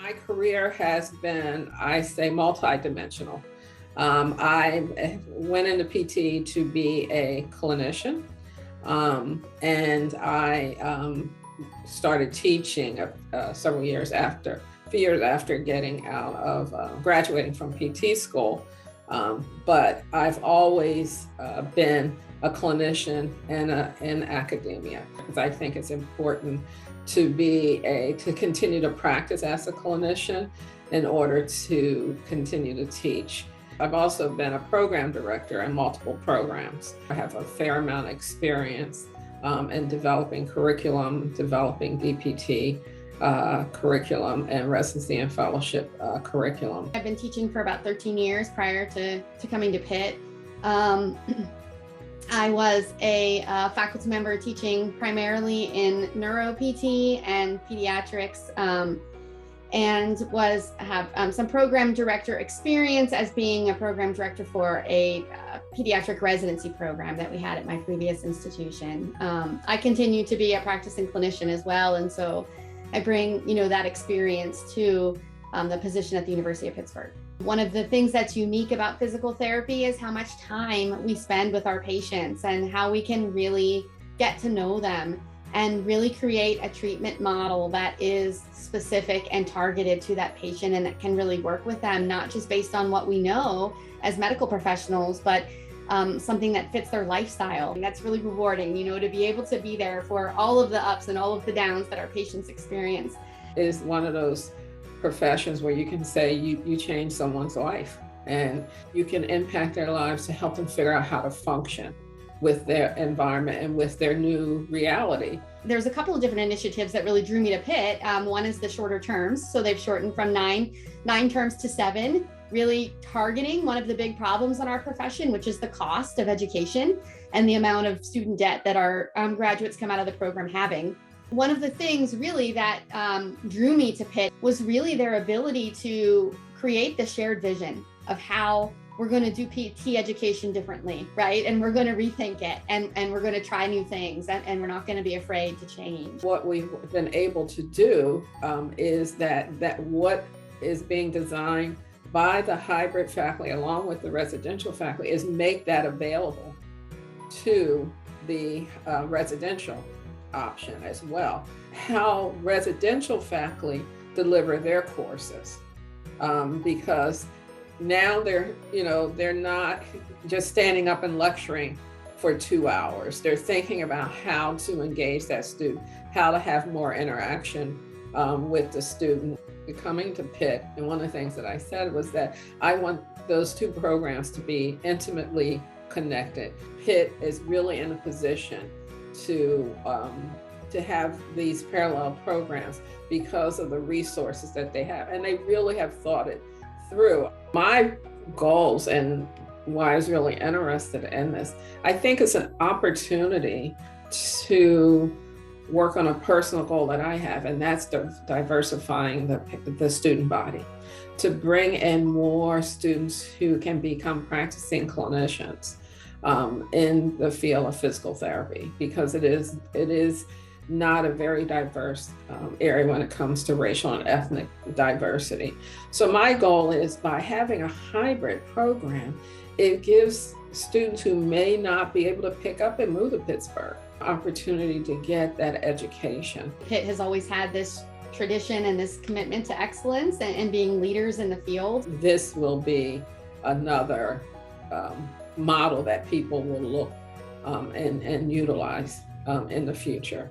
My career has been, I say, multidimensional. I went into PT to be a clinician, and I started teaching several years after, a few years after getting out of graduating from PT school. But I've always been a clinician and in academia, because I think it's important to continue to practice as a clinician in order to continue to teach. I've also been a program director in multiple programs. I have a fair amount of experience in developing curriculum, developing DPT curriculum, and residency and fellowship curriculum. I've been teaching for about 13 years prior to coming to Pitt. I was a faculty member teaching primarily in neuro PT and pediatrics, and have some program director experience as being a program director for a pediatric residency program that we had at my previous institution. I continue to be a practicing clinician as well, and so I bring that experience to the position at the University of Pittsburgh. One of the things that's unique about physical therapy is how much time we spend with our patients and how we can really get to know them and really create a treatment model that is specific and targeted to that patient, and that can really work with them, not just based on what we know as medical professionals, but something that fits their lifestyle. And that's really rewarding, to be able to be there for all of the ups and all of the downs that our patients experience. It is one of those professions where you can say you change someone's life and you can impact their lives to help them figure out how to function with their environment and with their new reality. There's a couple of different initiatives that really drew me to Pitt. One is the shorter terms. So they've shortened from nine terms to 7, really targeting one of the big problems in our profession, which is the cost of education and the amount of student debt that our graduates come out of the program having. One of the things really that drew me to Pitt was really their ability to create the shared vision of how we're going to do PT education differently, right? And we're going to rethink it, and we're going to try new things, and we're not going to be afraid to change. What we've been able to do is that what is being designed by the hybrid faculty along with the residential faculty is make that available to the residential option as well. How residential faculty deliver their courses, because now they're not just standing up and lecturing for 2 hours. They're thinking about how to engage that student, how to have more interaction with the student. Coming to Pitt, and one of the things that I said was that I want those two programs to be intimately connected. Pitt is really in a position to have these parallel programs because of the resources that they have, and they really have thought it through. My goals and why I was really interested in this, I think it's an opportunity to work on a personal goal that I have, and that's diversifying the student body, to bring in more students who can become practicing clinicians in the field of physical therapy, because it is not a very diverse area when it comes to racial and ethnic diversity. So my goal is, by having a hybrid program, it gives students who may not be able to pick up and move to Pittsburgh opportunity to get that education. Pitt has always had this tradition and this commitment to excellence and being leaders in the field. This will be another model that people will look and utilize in the future.